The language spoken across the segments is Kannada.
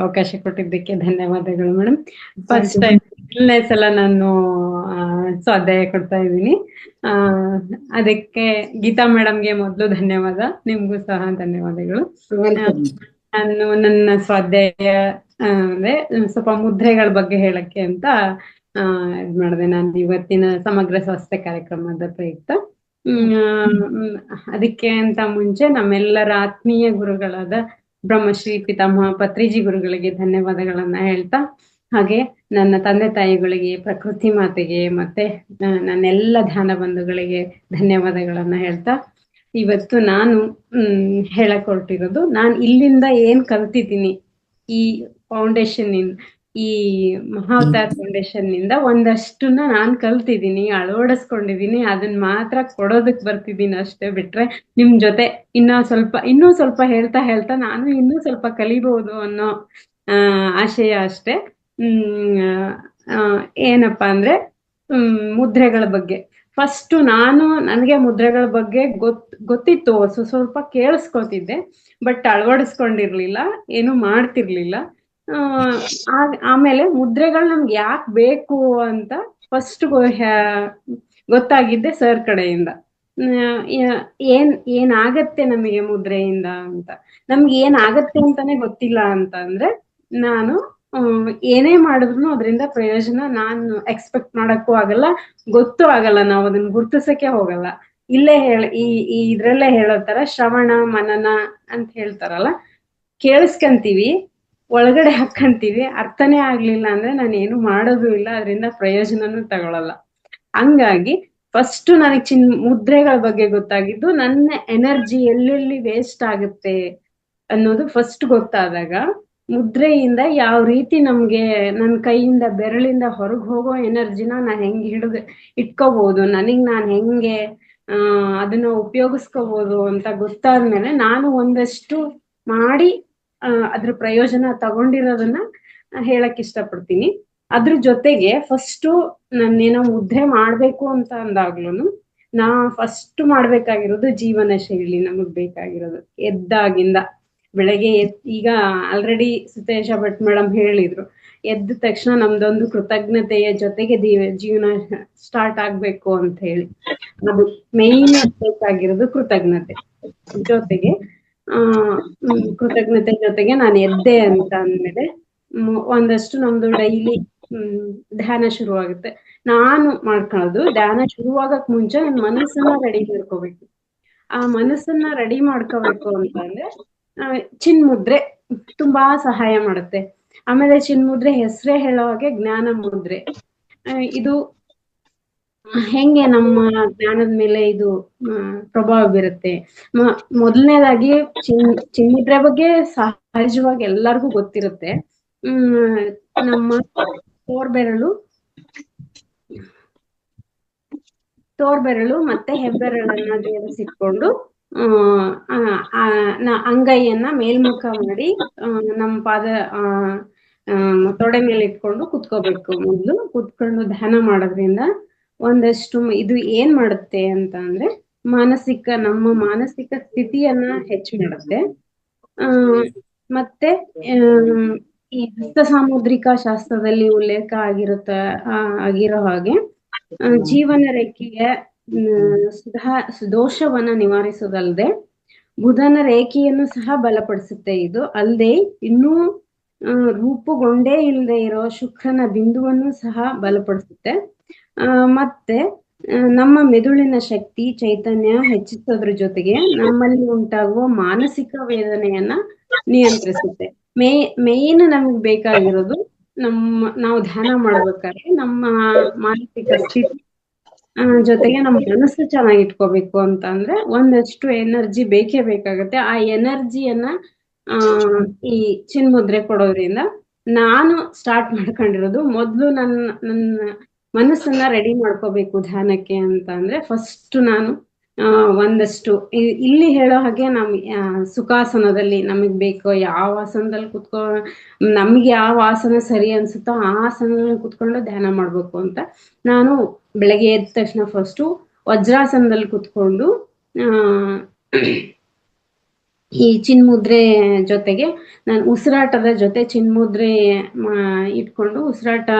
ಅವಕಾಶ ಕೊಟ್ಟಿದ್ದಕ್ಕೆ ಧನ್ಯವಾದಗಳು ಮೇಡಮ್. ಫಸ್ಟ್ ಟೈಮ್ ಮೊದಲನೇ ಸಲ ನಾನು ಸ್ವಾಧ್ಯಾಯ ಕೊಡ್ತಾ ಇದ್ದೀನಿ. ಅದಕ್ಕೆ ಗೀತಾ ಮೇಡಮ್ಗೆ ಮೊದಲು ಧನ್ಯವಾದ, ನಿಮ್ಗೂ ಸಹ ಧನ್ಯವಾದಗಳು. ನಾನು ನನ್ನ ಸ್ವಾಧ್ಯಾಯ ಅಂದ್ರೆ ಸ್ವಲ್ಪ ಮುದ್ರೆಗಳ ಬಗ್ಗೆ ಹೇಳಕ್ಕೆ ಅಂತ ಇದ್ ಮಾಡಿದೆ ನಾನು ಇವತ್ತಿನ ಸಮಗ್ರ ಸ್ವಾಸ್ಥ್ಯ ಕಾರ್ಯಕ್ರಮದ ಪ್ರಯುಕ್ತ. ಅದಕ್ಕೆ ಅಂತ ಮುಂಚೆ ನಮ್ಮೆಲ್ಲರ ಆತ್ಮೀಯ ಗುರುಗಳಾದ ಬ್ರಹ್ಮಶ್ರೀ ಪಿತಾಮಹ ಪತ್ರಿಜಿ ಗುರುಗಳಿಗೆ ಧನ್ಯವಾದಗಳನ್ನ ಹೇಳ್ತಾ, ಹಾಗೆ ನನ್ನ ತಂದೆ ತಾಯಿಗಳಿಗೆ, ಪ್ರಕೃತಿ ಮಾತೆಗೆ, ಮತ್ತೆ ನನ್ನೆಲ್ಲ ಧ್ಯಾನ ಬಂಧುಗಳಿಗೆ ಧನ್ಯವಾದಗಳನ್ನ ಹೇಳ್ತಾ, ಇವತ್ತು ನಾನು ಹೇಳಕ್ ಹೊರಟಿರೋದು, ನಾನು ಇಲ್ಲಿಂದ ಏನ್ ಕಲ್ತಿದ್ದೀನಿ ಈ ಫೌಂಡೇಶನ್ ಈ ಮಹಾವತಾರ್ ಫೌಂಡೇಶನ್ ನಿಂದ ಒಂದಷ್ಟನ್ನ ನಾನ್ ಕಲ್ತಿದ್ದೀನಿ, ಅಳವಡಿಸ್ಕೊಂಡಿದೀನಿ. ಅದನ್ನ ಮಾತ್ರ ಕೊಡೋದಕ್ ಬರ್ತಿದ್ದೀನಿ ಅಷ್ಟೇ, ಬಿಟ್ರೆ ನಿಮ್ ಜೊತೆ ಇನ್ನೂ ಸ್ವಲ್ಪ ಹೇಳ್ತಾ ಹೇಳ್ತಾ ನಾನು ಇನ್ನೂ ಸ್ವಲ್ಪ ಕಲಿಬಹುದು ಅನ್ನೋ ಆಶಯ ಅಷ್ಟೇ. ಏನಪ್ಪಾ ಅಂದ್ರೆ ಮುದ್ರೆಗಳ ಬಗ್ಗೆ ಫಸ್ಟ್ ನನಗೆ ಮುದ್ರೆಗಳ ಬಗ್ಗೆ ಗೊತ್ತಿತ್ತು, ಸ್ವಲ್ಪ ಕೇಳಿಸ್ಕೊತಿದ್ದೆ, ಬಟ್ ಅಳವಡಿಸ್ಕೊಂಡಿರ್ಲಿಲ್ಲ, ಏನು ಮಾಡ್ತಿರ್ಲಿಲ್ಲ. ಆಮೇಲೆ ಮುದ್ರೆಗಳು ನಮ್ಗೆ ಯಾಕೆ ಬೇಕು ಅಂತ ಫಸ್ಟ್ ಗೊತ್ತಾಗಿದ್ದೆ ಸರ್ ಕಡೆಯಿಂದ. ಏನಾಗತ್ತೆ ನಮಗೆ ಮುದ್ರೆಯಿಂದ ಅಂತ, ನಮ್ಗೆ ಏನಾಗತ್ತೆ ಅಂತಾನೆ ಗೊತ್ತಿಲ್ಲ ಅಂತ ಅಂದ್ರೆ ನಾನು ಏನೇ ಮಾಡಿದ್ರು ಅದರಿಂದ ಪ್ರಯೋಜನ ನಾನು ಎಕ್ಸ್ಪೆಕ್ಟ್ ಮಾಡಕ್ಕೂ ಆಗಲ್ಲ, ಗೊತ್ತೂ ಆಗಲ್ಲ, ನಾವು ಅದನ್ನ ಗುರ್ತಿಸಕ್ಕೆ ಹೋಗಲ್ಲ. ಇಲ್ಲೇ ಇದ್ರಲ್ಲೇ ಹೇಳೋ ತರ ಶ್ರವಣ ಮನನ ಅಂತ ಹೇಳ್ತಾರಲ್ಲ, ಕೇಳಿಸ್ಕಂತೀವಿ, ಒಳಗಡೆ ಹಾಕ್ಕಂತೀವಿ, ಅರ್ಥನೇ ಆಗ್ಲಿಲ್ಲ ಅಂದ್ರೆ ನಾನು ಏನು ಮಾಡೋದು ಇಲ್ಲ, ಅದರಿಂದ ಪ್ರಯೋಜನನೂ ತಗೊಳಲ್ಲ. ಹಂಗಾಗಿ ಫಸ್ಟ್ ನನಗೆ ಮುದ್ರೆಗಳ ಬಗ್ಗೆ ಗೊತ್ತಾಗಿದ್ದು, ನನ್ನ ಎನರ್ಜಿ ಎಲ್ಲೆಲ್ಲಿ ವೇಸ್ಟ್ ಆಗುತ್ತೆ ಅನ್ನೋದು ಫಸ್ಟ್ ಗೊತ್ತಾದಾಗ, ಮುದ್ರೆಯಿಂದ ಯಾವ ರೀತಿ ನಮ್ಗೆ ನನ್ನ ಕೈಯಿಂದ ಬೆರಳಿಂದ ಹೊರಗೆ ಹೋಗೋ ಎನರ್ಜಿನ ನಾನು ಹೆಂಗೆ ಇಟ್ಕೋಬಹುದು, ನಾನು ಹೆಂಗೆ ಅದನ್ನ ಉಪಯೋಗಿಸ್ಕೋಬಹುದು ಅಂತ ಗೊತ್ತಾದ್ಮೇಲೆ ನಾನು ಒಂದಷ್ಟು ಮಾಡಿ ಅದ್ರ ಪ್ರಯೋಜನ ತಗೊಂಡಿರೋದನ್ನ ಹೇಳಕ್ ಇಷ್ಟಪಡ್ತೀನಿ. ಅದ್ರ ಜೊತೆಗೆ ಫಸ್ಟ್ ನಾನೇನೋ ಮುದ್ರೆ ಮಾಡ್ಬೇಕು ಅಂತ ಅಂದಾಗ್ಲೂ ನಾ ಫಸ್ಟ್ ಮಾಡ್ಬೇಕಾಗಿರೋದು ಜೀವನ ಶೈಲಿ. ನಮಗ್ ಬೇಕಾಗಿರೋದು ಎದ್ದಾಗಿಂದ ಬೆಳಗ್ಗೆ ಈಗ ಆಲ್ರೆಡಿ ಸುತೇಶ ಭಟ್ ಮೇಡಮ್ ಹೇಳಿದ್ರು, ಎದ್ದ ತಕ್ಷಣ ನಮ್ದೊಂದು ಕೃತಜ್ಞತೆಯ ಜೊತೆಗೆ ಜೀವನ ಸ್ಟಾರ್ಟ್ ಆಗ್ಬೇಕು ಅಂತ ಹೇಳಿ. ಅದು ಮೇನ್ ಬೇಕಾಗಿರೋದು ಕೃತಜ್ಞತೆ ಜೊತೆಗೆ. ಕೃತಜ್ಞತೆ ಜೊತೆಗೆ ನಾನು ಎದ್ದೆ ಅಂತ ಅಂದ್ಮೇಲೆ ಒಂದಷ್ಟು ನಮ್ದು ಡೈಲಿ ಧ್ಯಾನ ಶುರುವಾಗುತ್ತೆ. ನಾನು ಮಾಡ್ಕೊಳ್ಳೋದು ಧ್ಯಾನ ಶುರುವಾಗಕ್ ಮುಂಚೆ ನನ್ನ ಮನಸ್ಸನ್ನ ರೆಡಿ ಮಾಡ್ಕೋಬೇಕು. ಆ ಮನಸ್ಸನ್ನ ರೆಡಿ ಮಾಡ್ಕೋಬೇಕು ಅಂತಂದ್ರೆ ಚಿನ್ಮುದ್ರೆ ತುಂಬಾ ಸಹಾಯ ಮಾಡುತ್ತೆ. ಆಮೇಲೆ ಚಿನ್ಮುದ್ರೆ ಹೆಸರೇ ಹೇಳೋ ಹಾಗೆ ಜ್ಞಾನ ಮುದ್ರೆ. ಇದು ಹೆಂಗೆ ನಮ್ಮ ಜ್ಞಾನದ ಮೇಲೆ ಇದು ಪ್ರಭಾವ ಬೀರುತ್ತೆ. ಮೊದಲನೇದಾಗಿ ಚಿನ್ಮುದ್ರೆ ಬಗ್ಗೆ ಸಹಜವಾಗಿ ಎಲ್ಲರಿಗೂ ಗೊತ್ತಿರುತ್ತೆ. ನಮ್ಮ ತೋರ್ಬೆರಳು ಮತ್ತೆ ಹೆಬ್ಬೆರಳನ್ನ ಜೋಡಿಸಿಟ್ಕೊಂಡು ಅಂಗೈಯನ್ನ ಮೇಲ್ಮುಖ ಮಾಡಿ ನಮ್ಮ ಪಾದ ತೊಡೆ ಮೇಲೆ ಇಟ್ಕೊಂಡು ಕುತ್ಕೋಬೇಕು. ಮೊದ್ಲು ಕುತ್ಕೊಂಡು ಧ್ಯಾನ ಮಾಡೋದ್ರಿಂದ ಒಂದಷ್ಟು ಇದು ಏನ್ ಮಾಡುತ್ತೆ ಅಂತ ಅಂದ್ರೆ ನಮ್ಮ ಮಾನಸಿಕ ಸ್ಥಿತಿಯನ್ನ ಹೆಚ್ಚು ಮಾಡುತ್ತೆ. ಮತ್ತೆ ಈ ಹಸ್ತ ಸಾಮುದ್ರಿಕ ಶಾಸ್ತ್ರದಲ್ಲಿ ಉಲ್ಲೇಖ ಆಗಿರೋ ಹಾಗೆ ಜೀವನ ರೇಖೆಯ ದೋಷವನ್ನ ನಿವಾರಿಸೋದಲ್ಲದೆ ಬುಧನ ರೇಖೆಯನ್ನು ಸಹ ಬಲಪಡಿಸುತ್ತೆ. ಇದು ಅಲ್ಲದೆ ಇನ್ನೂ ರೂಪುಗೊಂಡೇ ಇಲ್ಲದೆ ಇರೋ ಶುಕ್ರನ ಬಿಂದುವನ್ನು ಸಹ ಬಲಪಡಿಸುತ್ತೆ. ಮತ್ತೆ ನಮ್ಮ ಮೆದುಳಿನ ಶಕ್ತಿ ಚೈತನ್ಯ ಹೆಚ್ಚಿಸೋದ್ರ ಜೊತೆಗೆ ನಮ್ಮಲ್ಲಿ ಉಂಟಾಗುವ ಮಾನಸಿಕ ವೇದನೆಯನ್ನ ನಿಯಂತ್ರಿಸುತ್ತೆ. ಮೇನ್ ನಮಗ್ ಬೇಕಾಗಿರೋದು ನಾವು ಧ್ಯಾನ ಮಾಡ್ಬೇಕಾದ್ರೆ ನಮ್ಮ ಮಾನಸಿಕ ಸ್ಥಿತಿ ಜೊತೆಗೆ ನಮ್ಮ ಮನಸ್ಸು ಚೆನ್ನಾಗಿ ಇಟ್ಕೋಬೇಕು ಅಂತ ಅಂದ್ರೆ ಒಂದಷ್ಟು ಎನರ್ಜಿ ಬೇಕೇ ಬೇಕಾಗತ್ತೆ. ಆ ಎನರ್ಜಿಯನ್ನ ಈ ಚಿನ್ಮುದ್ರೆ ಕೊಡೋದ್ರಿಂದ ನಾನು ಸ್ಟಾರ್ಟ್ ಮಾಡ್ಕೊಂಡಿರೋದು ಮೊದ್ಲು ನನ್ನ ಮನಸ್ಸನ್ನ ರೆಡಿ ಮಾಡ್ಕೋಬೇಕು ಧ್ಯಾನಕ್ಕೆ ಅಂತ ಅಂದ್ರೆ ಫಸ್ಟ್ ನಾನು ಒಂದಷ್ಟು ಇಲ್ಲಿ ಹೇಳೋ ಹಾಗೆ ಸುಖಾಸನದಲ್ಲಿ ನಮಗ್ ಬೇಕೋ ಯಾವ ಆಸನದಲ್ಲಿ ನಮ್ಗೆ ಯಾವ ಆಸನ ಸರಿ ಅನ್ಸುತ್ತೋ ಆ ಆಸನದಲ್ಲಿ ಕುತ್ಕೊಂಡು ಧ್ಯಾನ ಮಾಡ್ಬೇಕು ಅಂತ ನಾನು ಬೆಳಗ್ಗೆ ಎದ್ದ ತಕ್ಷಣ ಫಸ್ಟು ವಜ್ರಾಸನದಲ್ಲಿ ಕುತ್ಕೊಂಡು ಈ ಚಿನ್ಮುದ್ರೆ ಜೊತೆಗೆ ನಾನು ಉಸಿರಾಟದ ಜೊತೆ ಚಿನ್ಮುದ್ರೆ ಇಟ್ಕೊಂಡು ಉಸಿರಾಟ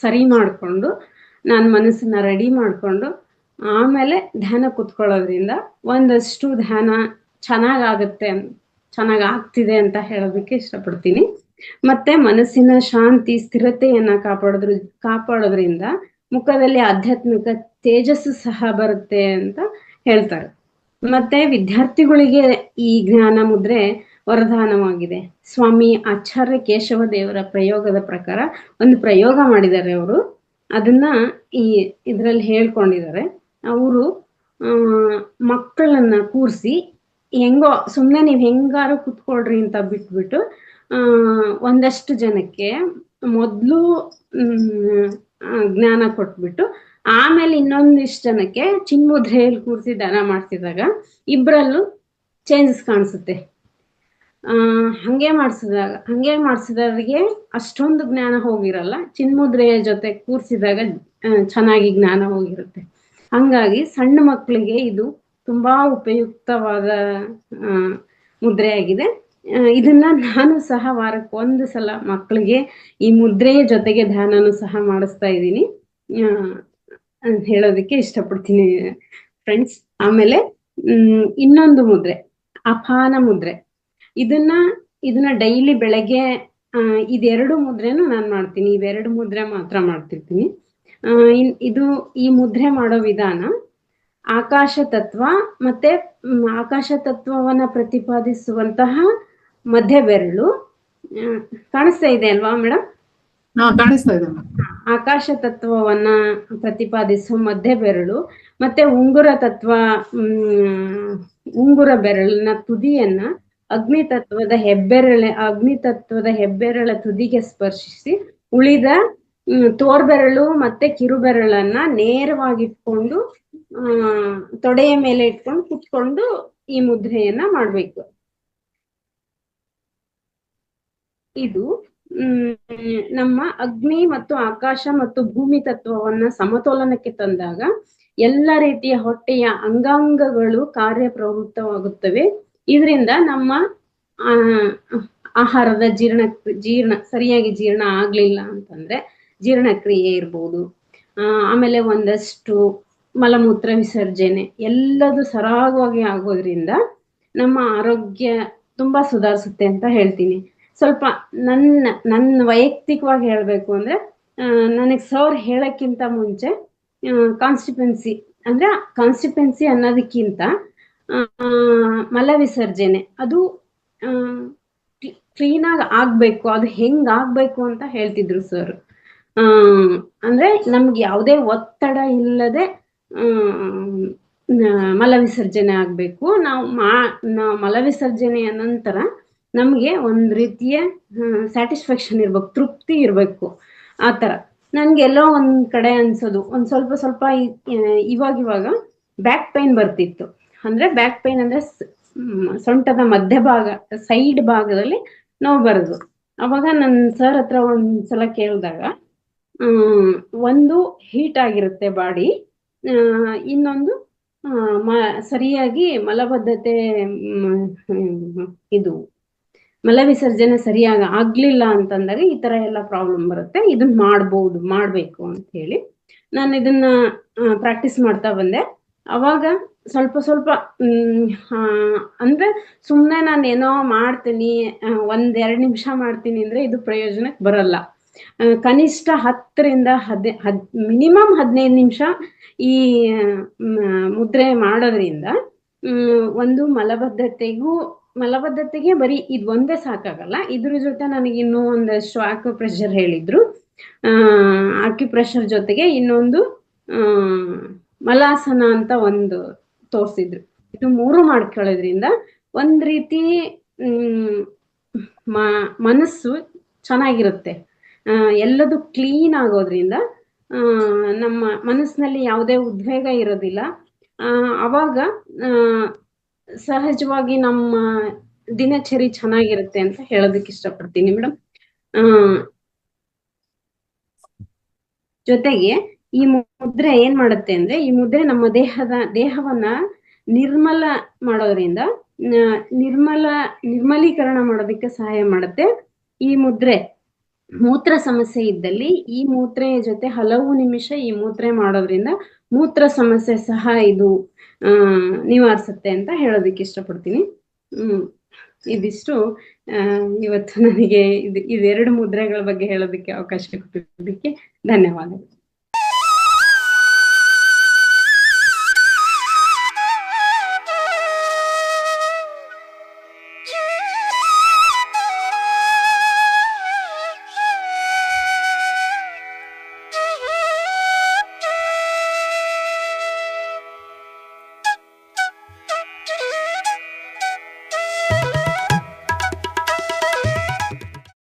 ಸರಿ ಮಾಡಿಕೊಂಡು ನಾನು ಮನಸ್ಸನ್ನ ರೆಡಿ ಮಾಡಿಕೊಂಡು ಆಮೇಲೆ ಧ್ಯಾನ ಕೂತ್ಕೊಳ್ಳೋದ್ರಿಂದ ಒಂದಷ್ಟು ಧ್ಯಾನ ಚೆನ್ನಾಗಾಗುತ್ತೆ, ಚೆನ್ನಾಗ್ ಆಗ್ತಿದೆ ಅಂತ ಹೇಳೋದಕ್ಕೆ ಇಷ್ಟಪಡ್ತೀನಿ. ಮತ್ತೆ ಮನಸ್ಸಿನ ಶಾಂತಿ ಸ್ಥಿರತೆಯನ್ನ ಕಾಪಾಡೋದ್ರಿಂದ ಮುಖದಲ್ಲಿ ಆಧ್ಯಾತ್ಮಿಕ ತೇಜಸ್ಸು ಸಹ ಬರುತ್ತೆ ಅಂತ ಹೇಳ್ತಾರೆ. ಮತ್ತೆ ವಿದ್ಯಾರ್ಥಿಗಳಿಗೆ ಈ ಜ್ಞಾನ ಮುದ್ರೆ ವರದಾನವಾಗಿದೆ. ಸ್ವಾಮಿ ಆಚಾರ್ಯ ಕೇಶವ ದೇವರ ಪ್ರಯೋಗದ ಪ್ರಕಾರ ಒಂದು ಪ್ರಯೋಗ ಮಾಡಿದ್ದಾರೆ ಅವರು. ಅದನ್ನ ಇದ್ರಲ್ಲಿ ಹೇಳ್ಕೊಂಡಿದ್ದಾರೆ. ಅವರು ಮಕ್ಕಳನ್ನ ಕೂರಿಸಿ ಹೆಂಗೋ ಸುಮ್ನೆ ನೀವ್ ಹೆಂಗಾರು ಕುತ್ಕೊಳ್ರಿ ಅಂತ ಬಿಟ್ಬಿಟ್ಟು ಒಂದಷ್ಟು ಜನಕ್ಕೆ ಮೊದ್ಲು ಜ್ಞಾನ ಕೊಟ್ಬಿಟ್ಟು ಆಮೇಲೆ ಇನ್ನೊಂದಿಷ್ಟು ಜನಕ್ಕೆ ಚಿನ್ಮುದ್ರೆಯಲ್ಲಿ ಕೂರಿಸಿ ದಾನ ಮಾಡ್ತಿದಾಗ ಇಬ್ರಲ್ಲೂ ಚೇಂಜಸ್ ಕಾಣಿಸುತ್ತೆ. ಹಂಗೆ ಮಾಡ್ಸಿದವ್ರಿಗೆ ಅಷ್ಟೊಂದು ಜ್ಞಾನ ಹೋಗಿರಲ್ಲ, ಚಿನ್ಮುದ್ರೆಯ ಜೊತೆ ಕೂರ್ಸಿದಾಗ ಚೆನ್ನಾಗಿ ಜ್ಞಾನ ಹೋಗಿರುತ್ತೆ. ಹಂಗಾಗಿ ಸಣ್ಣ ಮಕ್ಕಳಿಗೆ ಇದು ತುಂಬಾ ಉಪಯುಕ್ತವಾದ ಮುದ್ರೆಯಾಗಿದೆ. ಇದನ್ನ ನಾನು ಸಹ ವಾರಕ್ಕೆ ಒಂದು ಸಲ ಮಕ್ಕಳಿಗೆ ಈ ಮುದ್ರೆಯ ಜೊತೆಗೆ ಧ್ಯಾನನು ಸಹ ಮಾಡಿಸ್ತಾ ಇದ್ದೀನಿ ಅಂತ ಹೇಳೋದಕ್ಕೆ ಇಷ್ಟಪಡ್ತೀನಿ ಫ್ರೆಂಡ್ಸ್. ಆಮೇಲೆ ಇನ್ನೊಂದು ಮುದ್ರೆ ಅಪಾನ ಮುದ್ರೆ. ಇದನ್ನ ಡೈಲಿ ಬೆಳಗ್ಗೆ ಇದೆರಡು ಮುದ್ರೆನೂ ನಾನು ಮಾಡ್ತೀನಿ. ಇವೆರಡು ಮುದ್ರೆ ಮಾತ್ರ ಮಾಡ್ತಿರ್ತೀನಿ. ಈ ಮುದ್ರೆ ಮಾಡೋ ವಿಧಾನ ಆಕಾಶ ತತ್ವ ಮತ್ತೆ ಆಕಾಶ ತತ್ವವನ್ನ ಪ್ರತಿಪಾದಿಸುವಂತಹ ಮಧ್ಯ ಬೆರಳು ಕಾಣಿಸ್ತಾ ಇದೆ ಅಲ್ವಾ ಮೇಡಮ್? ಕಾಣಿಸ್ತಾ ಇದೆ. ಆಕಾಶ ತತ್ವವನ್ನ ಪ್ರತಿಪಾದಿಸುವ ಮಧ್ಯ ಬೆರಳು ಮತ್ತೆ ಉಂಗುರ ಬೆರಳಿನ ತುದಿಯನ್ನ ಅಗ್ನಿ ತತ್ವದ ಹೆಬ್ಬೆರಳ ತುದಿಗೆ ಸ್ಪರ್ಶಿಸಿ ಉಳಿದ ತೋರ್ಬೆರಳು ಮತ್ತೆ ಕಿರುಬೆರಳನ್ನ ನೇರವಾಗಿಟ್ಕೊಂಡು ತೊಡೆಯ ಮೇಲೆ ಇಟ್ಕೊಂಡು ಕುತ್ಕೊಂಡು ಈ ಮುದ್ರೆಯನ್ನ ಮಾಡ್ಬೇಕು. ಇದು ನಮ್ಮ ಅಗ್ನಿ ಮತ್ತು ಆಕಾಶ ಮತ್ತು ಭೂಮಿ ತತ್ವವನ್ನ ಸಮತೋಲನಕ್ಕೆ ತಂದಾಗ ಎಲ್ಲ ರೀತಿಯ ಹೊಟ್ಟೆಯ ಅಂಗಾಂಗಗಳು ಕಾರ್ಯಪ್ರವೃತ್ತವಾಗುತ್ತವೆ. ಇದರಿಂದ ನಮ್ಮ ಆಹಾರದ ಸರಿಯಾಗಿ ಜೀರ್ಣ ಆಗ್ಲಿಲ್ಲ ಅಂತಂದ್ರೆ ಜೀರ್ಣಕ್ರಿಯೆ ಇರ್ಬೋದು, ಆಮೇಲೆ ಒಂದಷ್ಟು ಮಲಮೂತ್ರ ವಿಸರ್ಜನೆ ಎಲ್ಲದು ಸರಾಗವಾಗಿ ಆಗೋದ್ರಿಂದ ನಮ್ಮ ಆರೋಗ್ಯ ತುಂಬಾ ಸುಧಾರಿಸುತ್ತೆ ಅಂತ ಹೇಳ್ತೀನಿ. ಸ್ವಲ್ಪ ನನ್ನ ವೈಯಕ್ತಿಕವಾಗಿ ಹೇಳ್ಬೇಕು ಅಂದ್ರೆ ನನಗ್ ಸರ್ ಹೇಳಕ್ಕಿಂತ ಮುಂಚೆ ಕಾನ್ಸ್ಟಿಪೆನ್ಸಿ ಅನ್ನೋದಕ್ಕಿಂತ ಮಲ ವಿಸರ್ಜನೆ ಅದು ಕ್ಲೀನ್ ಆಗಿ ಆಗ್ಬೇಕು. ಅದು ಹೆಂಗ್ ಆಗ್ಬೇಕು ಅಂತ ಹೇಳ್ತಿದ್ರು ಸರ್. ಅಂದ್ರೆ ನಮ್ಗೆ ಯಾವುದೇ ಒತ್ತಡ ಇಲ್ಲದೆ ಮಲ ವಿಸರ್ಜನೆ ಆಗ್ಬೇಕು. ನಾವು ಮಲ ವಿಸರ್ಜನೆಯ ನಂತರ ನಮ್ಗೆ ಒಂದ್ ರೀತಿಯ ಸ್ಯಾಟಿಸ್ಫ್ಯಾಕ್ಷನ್ ಇರ್ಬೇಕು, ತೃಪ್ತಿ ಇರ್ಬೇಕು. ಆತರ ನನ್ಗೆಲ್ಲೋ ಒಂದ್ ಕಡೆ ಅನ್ಸೋದು ಒಂದ್ ಸ್ವಲ್ಪ ಇವಾಗ ಬ್ಯಾಕ್ ಪೈನ್ ಬರ್ತಿತ್ತು. ಅಂದ್ರೆ ಬ್ಯಾಕ್ ಪೈನ್ ಅಂದ್ರೆ ಸೊಂಟದ ಮಧ್ಯಭಾಗ ಸೈಡ್ ಭಾಗದಲ್ಲಿ ನೋವು ಬರೋದು. ಅವಾಗ ನನ್ ಸರ್ ಹತ್ರ ಒಂದ್ಸಲ ಕೇಳಿದಾಗ ಒಂದು ಹೀಟ್ ಆಗಿರುತ್ತೆ ಬಾಡಿ, ಇನ್ನೊಂದು ಸರಿಯಾಗಿ ಮಲಬದ್ಧತೆ ಇದು ಮಲ ವಿಸರ್ಜನೆ ಸರಿಯಾಗಿ ಆಗ್ಲಿಲ್ಲ ಅಂತಂದಾಗ ಈ ತರ ಎಲ್ಲ ಪ್ರಾಬ್ಲಮ್ ಬರುತ್ತೆ. ಇದನ್ನ ಮಾಡ್ಬೇಕು ಅಂತ ಹೇಳಿ ನಾನು ಇದನ್ನ ಪ್ರಾಕ್ಟೀಸ್ ಮಾಡ್ತಾ ಬಂದೆ. ಅವಾಗ ಸ್ವಲ್ಪ ಅಂದ್ರೆ ಸುಮ್ನೆ ನಾನು ಏನೋ ಮಾಡ್ತೀನಿ 1-2 ನಿಮಿಷ ಮಾಡ್ತೀನಿ ಅಂದ್ರೆ ಇದು ಪ್ರಯೋಜನಕ್ಕೆ ಬರಲ್ಲ. ಕನಿಷ್ಠ 10ರಿಂದ ಮಿನಿಮಮ್ 15 ನಿಮಿಷ ಈ ಮುದ್ರೆ ಮಾಡೋದ್ರಿಂದ ಒಂದು ಮಲಬದ್ಧತೆಗೆ ಬರೀ ಇದು ಒಂದೇ ಸಾಕಾಗಲ್ಲ. ಇದ್ರ ಜೊತೆ ನನಗೆ ಇನ್ನೂ ಒಂದಷ್ಟು ಆಕ್ಯುಪ್ರೆಷರ್ ಹೇಳಿದ್ರು. ಆಕ್ಯುಪ್ರೆಷರ್ ಜೊತೆಗೆ ಇನ್ನೊಂದು ಮಲಾಸನ ಅಂತ ಒಂದು ತೋರ್ಸಿದ್ರು. ಇದು 3 ಮಾಡ್ಕೊಳ್ಳೋದ್ರಿಂದ ಒಂದ್ ರೀತಿ ಮನಸ್ಸು ಚೆನ್ನಾಗಿರುತ್ತೆ. ಎಲ್ಲದು ಕ್ಲೀನ್ ಆಗೋದ್ರಿಂದ ನಮ್ಮ ಮನಸ್ಸಿನಲ್ಲಿ ಯಾವುದೇ ಉದ್ವೇಗ ಇರೋದಿಲ್ಲ. ಅವಾಗ ಸಹಜವಾಗಿ ನಮ್ಮ ದಿನಚರಿ ಚೆನ್ನಾಗಿರುತ್ತೆ ಅಂತ ಹೇಳೋದಕ್ಕೆ ಇಷ್ಟಪಡ್ತೀನಿ ಮೇಡಮ್. ಜೊತೆಗೆ ಈ ಮುದ್ರೆ ಏನ್ ಮಾಡುತ್ತೆ ಅಂದ್ರೆ ಈ ಮುದ್ರೆ ನಮ್ಮ ದೇಹವನ್ನ ನಿರ್ಮಲ ಮಾಡೋದ್ರಿಂದ ನಿರ್ಮಲೀಕರಣ ಮಾಡೋದಕ್ಕೆ ಸಹಾಯ ಮಾಡುತ್ತೆ. ಈ ಮುದ್ರೆ ಮೂತ್ರ ಸಮಸ್ಯೆ ಇದ್ದಲ್ಲಿ ಈ ಮೂತ್ರೆಯ ಜೊತೆ ಹಲವು ನಿಮಿಷ ಈ ಮೂತ್ರೆ ಮಾಡೋದ್ರಿಂದ ಮೂತ್ರ ಸಮಸ್ಯೆ ಸಹ ಇದು ನಿವಾರಿಸುತ್ತೆ ಅಂತ ಹೇಳೋದಕ್ಕೆ ಇಷ್ಟಪಡ್ತೀನಿ. ಇದಿಷ್ಟು ಇವತ್ತು ನನಗೆ ಇದೆರಡು ಮುದ್ರೆಗಳ ಬಗ್ಗೆ ಹೇಳೋದಕ್ಕೆ ಅವಕಾಶ ಕೊಟ್ಟಿದ್ದಕ್ಕೆ ಧನ್ಯವಾದಗಳು.